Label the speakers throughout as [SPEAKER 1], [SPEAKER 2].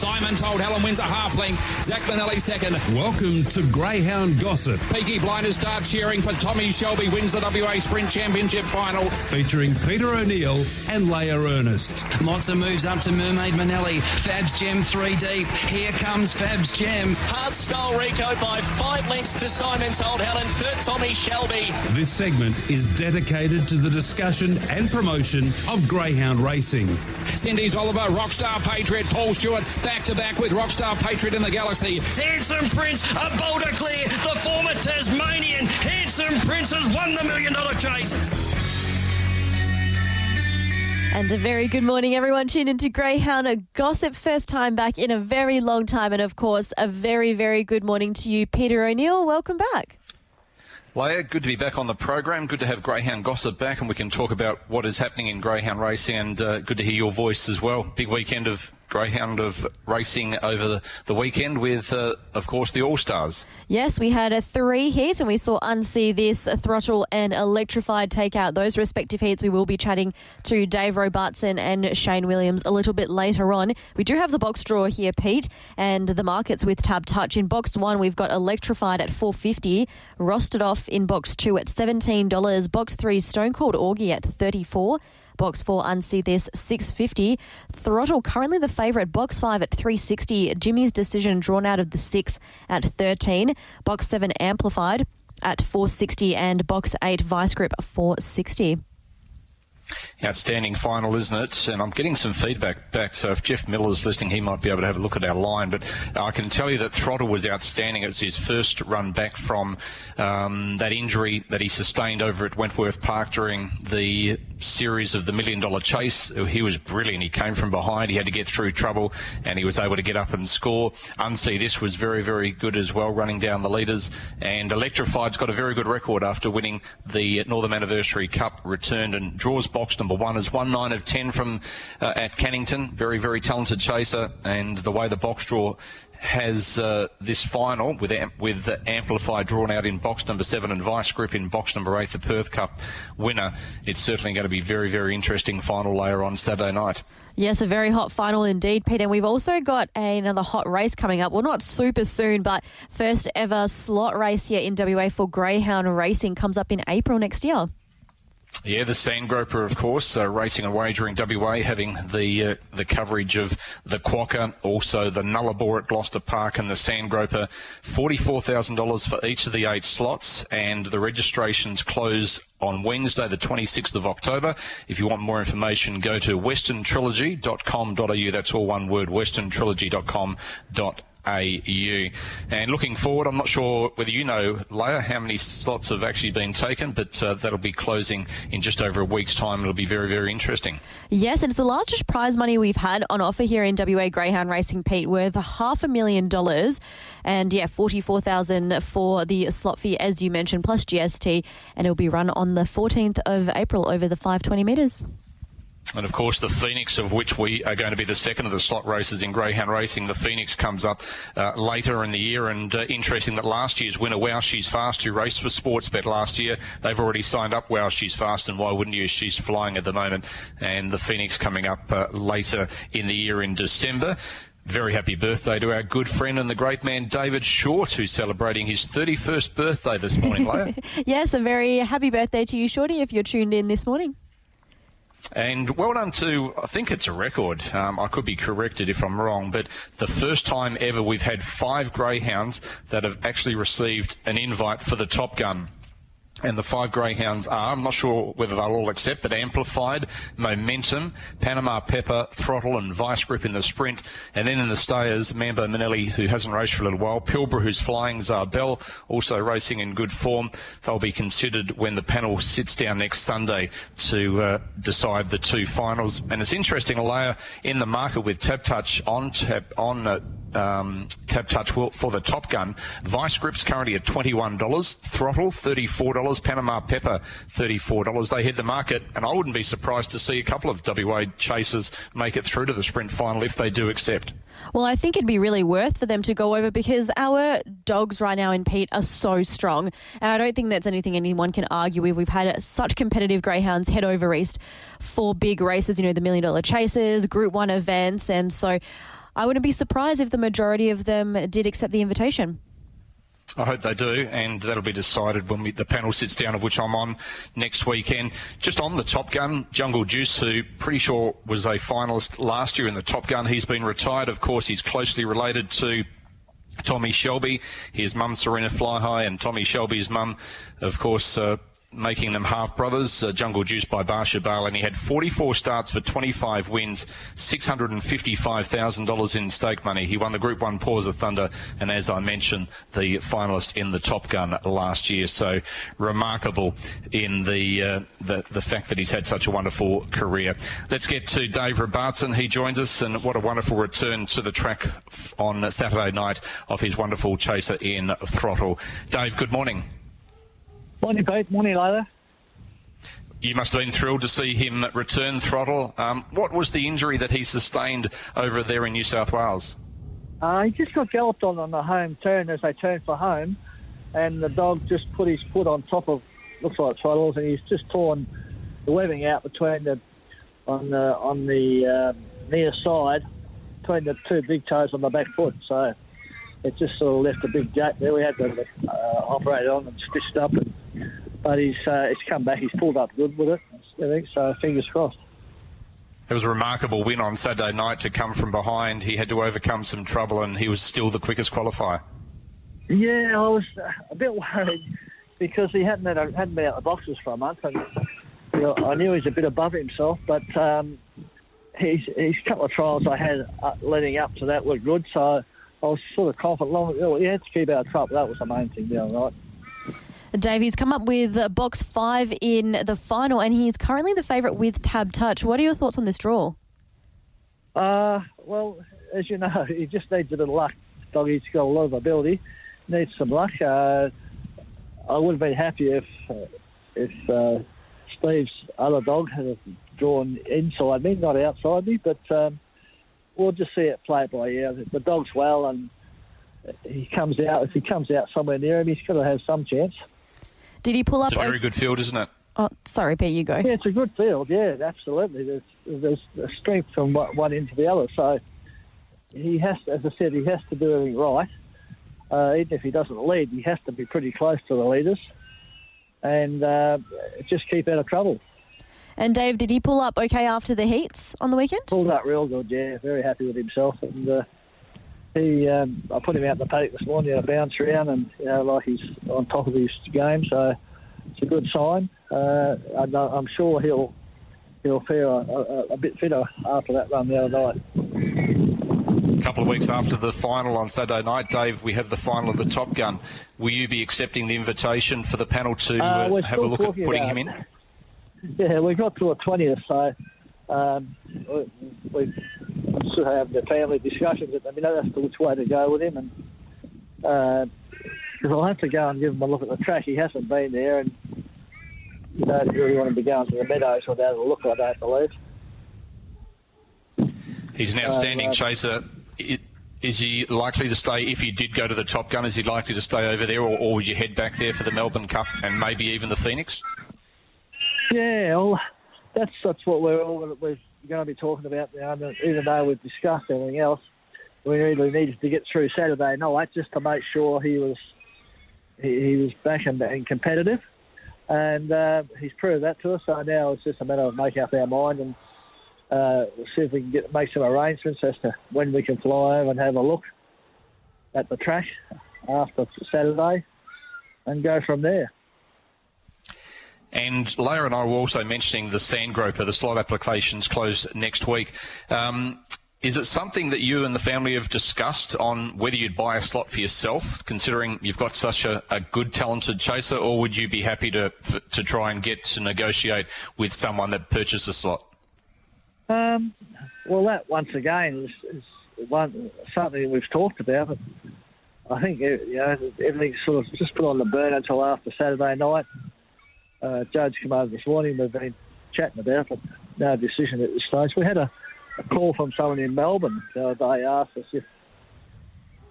[SPEAKER 1] Simon Told Helen wins a half length. Zach Benelli second.
[SPEAKER 2] Welcome to Greyhound Gossip.
[SPEAKER 1] Peaky Blinders start cheering for Tommy Shelby wins the WA Sprint Championship final.
[SPEAKER 2] Featuring Peter O'Neil and Leia Ernest.
[SPEAKER 3] Mozza moves up to Mermaid Manelli. Fab's Gem 3 deep. Here comes Fab's Gem.
[SPEAKER 4] Hard Style Rico by 5 lengths to Simon Told Helen. Third Tommy Shelby.
[SPEAKER 2] This segment is dedicated to the discussion and promotion of greyhound racing.
[SPEAKER 1] Cindy's Oliver, Rockstar Patriot, Paul Stewart, back-to-back with Rockstar Patriot in the Galaxy.
[SPEAKER 5] Handsome Prince, a boulder clear. The former Tasmanian Handsome Prince has won the $1 million chase.
[SPEAKER 6] And a very good morning, everyone. Tune into Greyhound, a gossip first time back in a very long time. And, of course, a very, very good morning to you, Peter O'Neil. Welcome back.
[SPEAKER 7] Leia, good to be back on the program. Good to have Greyhound Gossip back, and we can talk about what is happening in greyhound racing, and good to hear your voice as well. Big weekend of greyhound of racing over the weekend with, of course, the All-Stars.
[SPEAKER 6] Yes, we had a 3 heats, and we saw Unsee This, Throttle and Electrified take out those respective heats. We will be chatting to Dave Robartson and Shayne Williams a little bit later on. We do have the box draw here, Pete, and the markets with Tab Touch. In box 1, we've got Electrified at $4.50, Rostered Off in box 2 at $17, box 3 Stone Cold Augie at $34. Box 4, Unsee This, $6.50. Throttle, currently the favourite. Box 5 at $3.60. Jimmy's Decision, drawn out of the 6 at $13. Box 7, Amplified at $4.60. And Box 8, Vice Grip, $4.60.
[SPEAKER 7] Outstanding final, isn't it? And I'm getting some feedback back, so if Jeff Miller's listening, he might be able to have a look at our line. But I can tell you that Throttle was outstanding. It was his first run back from that injury that he sustained over at Wentworth Park during the series of the $1 Million Chase. He was brilliant. He came from behind. He had to get through trouble, and he was able to get up and score. Unsee This was very, very good as well, running down the leaders. And Electrified's got a very good record after winning the Northern Anniversary Cup, returned and draws box number 1 is 1/9 of 10 from at Cannington. Very, very talented chaser, and the way the box draw has this final with the Amplified drawn out in box number 7 and Vice Grip in box number 8, the Perth Cup winner. It's certainly going to be very, very interesting final later on Saturday night.
[SPEAKER 6] Yes, a very hot final indeed, Pete. And we've also got another hot race coming up. Well, not super soon, but first ever slot race here in WA for greyhound racing comes up in April next year.
[SPEAKER 7] Yeah, the Sandgroper, of course, Racing and Wagering WA having the coverage of the Quokka, also the Nullarbor at Gloucester Park and the Sandgroper. $44,000 for each of the 8 slots, and the registrations close on Wednesday, the 26th of October. If you want more information, go to westerntrilogy.com.au. That's all one word, westerntrilogy.com.au. And looking forward, I'm not sure whether you know, Leia, how many slots have actually been taken, but that'll be closing in just over a week's time. It'll be very, very interesting.
[SPEAKER 6] Yes, and it's the largest prize money we've had on offer here in WA Greyhound Racing, Pete, worth $500,000. And yeah, $44,000 for the slot fee, as you mentioned, plus GST, and it'll be run on the 14th of April over the 520 metres.
[SPEAKER 7] And, of course, the Phoenix, of which we are going to be the second of the slot races in greyhound racing. The Phoenix comes up later in the year, and interesting that last year's winner, Wow She's Fast, who raced for Sportsbet last year, they've already signed up Wow She's Fast, and why wouldn't you? She's flying at the moment. And the Phoenix coming up later in the year in December. Very happy birthday to our good friend and the great man David Short, who's celebrating his 31st birthday this morning, Leia.
[SPEAKER 6] Yes, a very happy birthday to you, Shorty, if you're tuned in this morning.
[SPEAKER 7] And well done to, I think it's a record, I could be corrected if I'm wrong, but the first time ever we've had 5 greyhounds that have actually received an invite for the Top Gun. And the 5 greyhounds are, I'm not sure whether they'll all accept, but Amplified, Momentum, Panama Pepper, Throttle and Vice Grip in the sprint. And then in the stayers, Mambo Manelli, who hasn't raced for a little while, Pilbara, who's flying, Zarbel, also racing in good form. They'll be considered when the panel sits down next Sunday to decide the 2 finals. And it's interesting, Leia, in the market with Tab Touch on Tab Touch for the Top Gun. Vice Grip's currently at $21, Throttle $34, Panama Pepper $34. They hit the market, and I wouldn't be surprised to see a couple of WA chasers make it through to the sprint final if they do accept.
[SPEAKER 6] Well, I think it'd be really worth for them to go over because our dogs right now in Pete are so strong. And I don't think that's anything anyone can argue with. We've had such competitive greyhounds head over east for big races, you know, the $1 Million Chasers, Group 1 events. And so I wouldn't be surprised if the majority of them did accept the invitation.
[SPEAKER 7] I hope they do, and that'll be decided when the panel sits down, of which I'm on next weekend. Just on the Top Gun, Jungle Juice, who pretty sure was a finalist last year in the Top Gun, he's been retired. Of course, he's closely related to Tommy Shelby, his mum Serena Flyhigh, and Tommy Shelby's mum, of course, making them half-brothers, Jungle Juice by Barsha Bale, and he had 44 starts for 25 wins, $655,000 in stake money. He won the Group 1 Paws of Thunder, and as I mentioned, the finalist in the Top Gun last year. So remarkable in the fact that he's had such a wonderful career. Let's get to Dave Robartson. He joins us, and what a wonderful return to the track on Saturday night of his wonderful chaser in Throttle. Dave, good morning.
[SPEAKER 8] Morning, Pete. Morning, Leila.
[SPEAKER 7] You must have been thrilled to see him return Throttle. What was the injury that he sustained over there in New South Wales?
[SPEAKER 8] He just got galloped on the home turn as they turned for home, and the dog just put his foot on top of, looks like Throttle's, and he's just torn the webbing out between on the near side, between the two big toes on the back foot. So it just sort of left a big gap there. We had to operate on and stitched up, but it's come back. He's pulled up good with it, I think, so fingers crossed.
[SPEAKER 7] It was a remarkable win on Saturday night to come from behind. He had to overcome some trouble, and he was still the quickest qualifier. Yeah,
[SPEAKER 8] I was a bit worried because he hadn't been out of the boxes for a month, and I knew he was a bit above himself, but his couple of trials I had leading up to that were good, so I was sort of confident. He had to keep out of trouble. That was the main thing, right?
[SPEAKER 6] Dave, he's come up with box 5 in the final, and he's currently the favourite with Tab Touch. What are your thoughts on this draw?
[SPEAKER 8] Well, as you know, he just needs a bit of luck. Doggy's got a lot of ability, needs some luck. I would have been happy if Steve's other dog had drawn inside me, not outside me, but we'll just see it play it by ear. The dog's well, and he comes out. If he comes out somewhere near him, he's got to have some chance.
[SPEAKER 6] Did he pull up?
[SPEAKER 7] It's a very good field, isn't it?
[SPEAKER 6] Oh, sorry, Pete, you go.
[SPEAKER 8] Yeah, it's a good field. Yeah, absolutely. There's a strength from one end to the other. So he has to, as I said, he has to do everything right. Even if he doesn't lead, he has to be pretty close to the leaders and just keep out of trouble.
[SPEAKER 6] And Dave, did he pull up okay after the heats on the weekend?
[SPEAKER 8] Pulled up real good, yeah. Very happy with himself. And I put him out in the paddock this morning, bounce around, and like he's on top of his game. So it's a good sign. I'm sure he'll feel a bit fitter after that run the other night.
[SPEAKER 7] A couple of weeks after the final on Saturday night, Dave, we have the final of the Top Gun. Will you be accepting the invitation for the panel to have a look at putting him in?
[SPEAKER 8] Yeah, we got to a 20th, so we sort of have the family discussions at the minute as to which way to go with him, and because I'll have to go and give him a look at the track. He hasn't been there, and you don't really want to be going to the meadows without a look, I don't believe.
[SPEAKER 7] He's an outstanding chaser. Is he likely to stay, if you did go to the Top Gun, is he likely to stay over there, or would you head back there for the Melbourne Cup and maybe even the Phoenix?
[SPEAKER 8] Yeah, well, that's what we're going to be talking about now. Even though we've discussed everything else, we really needed to get through Saturday night just to make sure he was back and competitive, and he's proved that to us. So now it's just a matter of making up our mind and see if we can make some arrangements as to when we can fly over and have a look at the track after Saturday and go from there.
[SPEAKER 7] And Leia and I were also mentioning the sand groper. The slot applications close next week. Is it something that you and the family have discussed on whether you'd buy a slot for yourself, considering you've got such a good, talented chaser, or would you be happy to try and get to negotiate with someone that purchased a slot?
[SPEAKER 8] Well, that, once again, is something we've talked about. But I think everything's sort of just put on the burner until after Saturday night. Judge came over this morning. We've been chatting about it. No decision at this stage. We had a call from someone in Melbourne the other day, asked us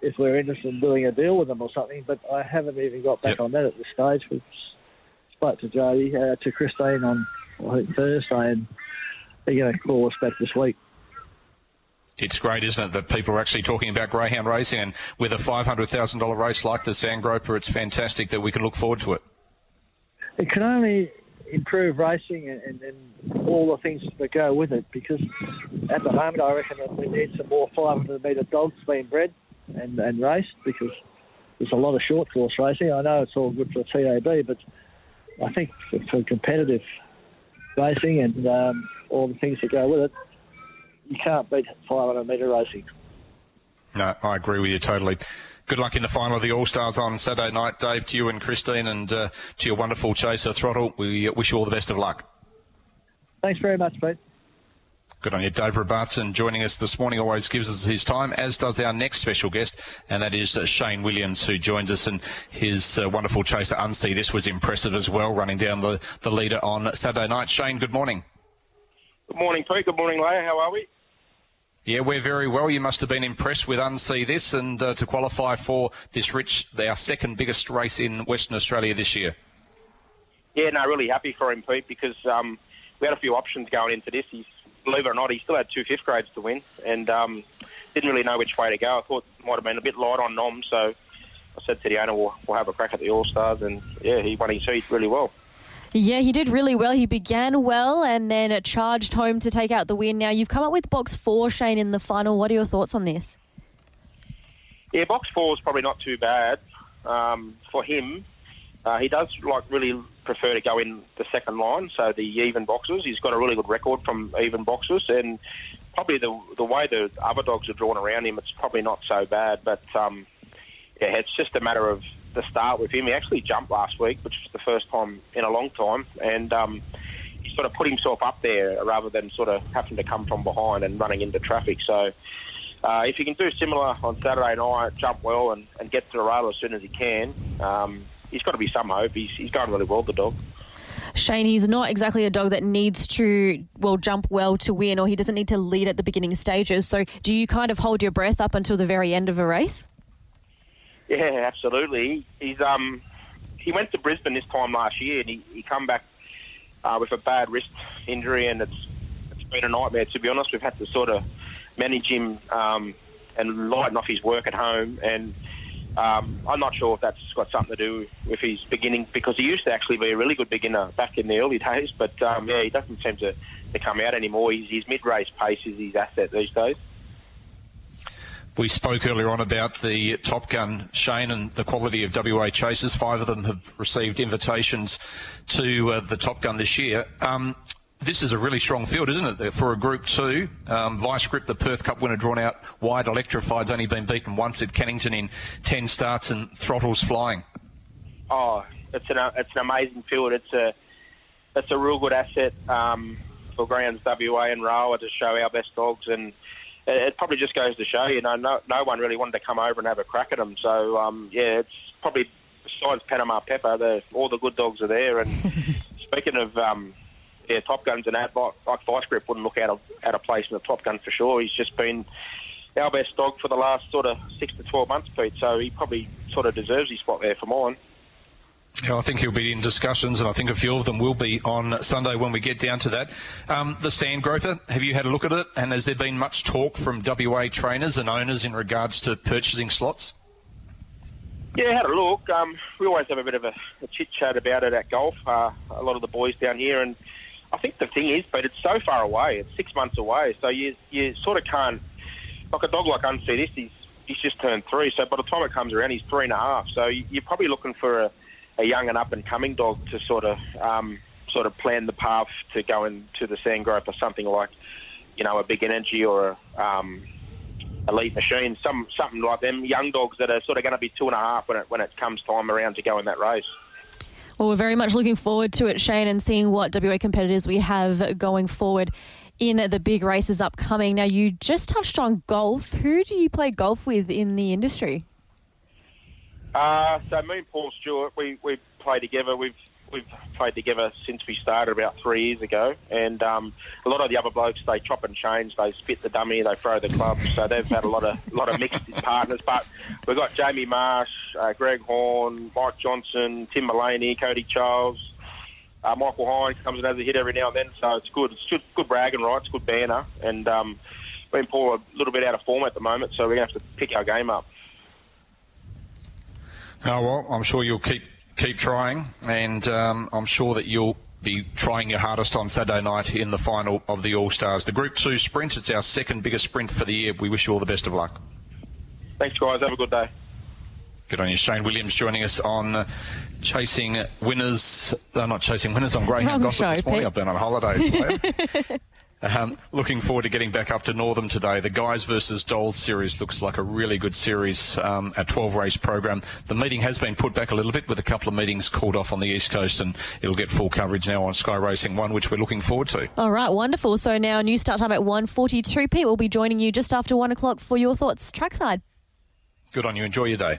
[SPEAKER 8] if we're interested in doing a deal with them or something, but I haven't even got back on that at this stage. We spoke to Jody, to Christine on, I think, Thursday, and they're going to call us back this week.
[SPEAKER 7] It's great, isn't it, that people are actually talking about greyhound racing, and with a $500,000 race like the Sandgroper, it's fantastic that we can look forward to it.
[SPEAKER 8] It can only improve racing and all the things that go with it, because at the moment I reckon that we need some more 500-metre dogs being bred and raced, because there's a lot of short course racing. I know it's all good for TAB, but I think for competitive racing and all the things that go with it, you can't beat 500-metre racing.
[SPEAKER 7] No, I agree with you totally. Good luck in the final of the All-Stars on Saturday night, Dave, to you and Christine, and to your wonderful chaser, Throttle. We wish you all the best of luck.
[SPEAKER 8] Thanks very much, Pete.
[SPEAKER 7] Good on you. Dave Robartson joining us this morning, always gives us his time, as does our next special guest, and that is Shayne Williams, who joins us, and his wonderful chaser, Unsee. This was impressive as well, running down the leader on Saturday night. Shayne, good morning.
[SPEAKER 9] Good morning, Pete. Good morning, Leia. How are we?
[SPEAKER 7] Yeah, we're very well. You must have been impressed with Unsee this, and to qualify for this our second biggest race in Western Australia this year.
[SPEAKER 9] Yeah, no, really happy for him, Pete, because we had a few options going into this. Believe it or not, he still had 2 fifth grades to win, and didn't really know which way to go. I thought it might have been a bit light on Nom, so I said to the owner, we'll have a crack at the All-Stars, and yeah, he won his heat really well.
[SPEAKER 6] Yeah, he did really well. He began well and then charged home to take out the win. Now, you've come up with box 4, Shayne, in the final. What are your thoughts on this?
[SPEAKER 9] Yeah, box 4 is probably not too bad for him. He does really prefer to go in the second line, so the even boxes. He's got a really good record from even boxes, and probably the way the other dogs are drawn around him, it's probably not so bad. But yeah, it's just a matter of the start with him. He actually jumped last week, which was the first time in a long time, and he sort of put himself up there rather than sort of having to come from behind and running into traffic. So if he can do similar on Saturday night, jump well and get to the rail as soon as he can, he's got to be some hope. He's going really well, the dog.
[SPEAKER 6] Shayne, he's not exactly a dog that needs to, jump well to win, or he doesn't need to lead at the beginning stages. So do you kind of hold your breath up until the very end of a race?
[SPEAKER 9] Yeah, absolutely. He went to Brisbane this time last year, and he come back with a bad wrist injury, and it's been a nightmare, to be honest. We've had to sort of manage him and lighten off his work at home, and I'm not sure if that's got something to do with his beginning, because he used to actually be a really good beginner back in the early days, but yeah, he doesn't seem to come out anymore. His mid-race pace is his asset these days.
[SPEAKER 7] We spoke earlier on about the Top Gun, Shayne, and the quality of WA chasers. 5 of them have received invitations to the Top Gun this year. This is a really strong field, isn't it, for a Group 2? Vice Grip, the Perth Cup winner, drawn out wide. Electrified's only been beaten once at Cannington in 10 starts, and Throttle's flying.
[SPEAKER 9] Oh, it's an amazing field. It's a real good asset for Greyhounds WA and Roa to show our best dogs, and it probably just goes to show, no one really wanted to come over and have a crack at them. So, yeah, it's probably, besides Panama Pepper, all the good dogs are there. And speaking of Top Guns and that, like Vice Grip wouldn't look out of place in the Top Gun for sure. He's just been our best dog for the last sort of 6 to 12 months, Pete. So he probably sort of deserves his spot there for mine.
[SPEAKER 7] Yeah, I think he'll be in discussions, and I think a few of them will be on Sunday when we get down to that. The Sandgroper, have you had a look at it? And has there been much talk from WA trainers and owners in regards to purchasing slots?
[SPEAKER 9] Yeah, I had a look. We always have a bit of a chit-chat about it at golf, a lot of the boys down here. And I think the thing is, but it's so far away. It's 6 months away. So you sort of can't... Like a dog like Unsee, he's just turned 3. So by the time it comes around, he's 3.5. So you're probably looking for a young and up-and-coming dog to sort of plan the path to go into the Sandgrope or something like, a Big Energy or Elite Machine, something like them, young dogs that are sort of going to be 2.5 when it comes time around to go in that race.
[SPEAKER 6] Well, we're very much looking forward to it, Shayne, and seeing what WA competitors we have going forward in the big races upcoming. Now, you just touched on golf. Who do you play golf with in the industry?
[SPEAKER 9] So me and Paul Stewart, we play together. We've played together since we started about 3 years ago. And a lot of the other blokes, they chop and change. They spit the dummy, they throw the club. So they've had a lot of mixed partners. But we've got Jamie Marsh, Greg Horn, Mike Johnson, Tim Mullaney, Cody Charles, Michael Hines comes and has a hit every now and then. So it's good. It's good bragging rights, good banner. And been Paul a little bit out of form at the moment, so we're going to have to pick our game up.
[SPEAKER 7] Oh, well, I'm sure you'll keep trying, and I'm sure that you'll be trying your hardest on Saturday night in the final of the All-Stars. The Group 2 sprint, it's our second biggest sprint for the year. We wish you all the best of luck.
[SPEAKER 9] Thanks, guys. Have a good day.
[SPEAKER 7] Good on you. Shayne Williams joining us on Chasing Winners. Not Chasing Winners, on Greyhound Gossip this morning. I've been on holidays. Looking forward to getting back up to Northam today. The Guys versus Dolls series looks like a really good series, a 12-race program. The meeting has been put back a little bit with a couple of meetings called off on the East Coast, and it'll get full coverage now on Sky Racing 1, which we're looking forward to.
[SPEAKER 6] All right, wonderful. So now new start time at 1:42. Pete will be joining you just after 1 o'clock for your thoughts trackside.
[SPEAKER 7] Good on you. Enjoy your day.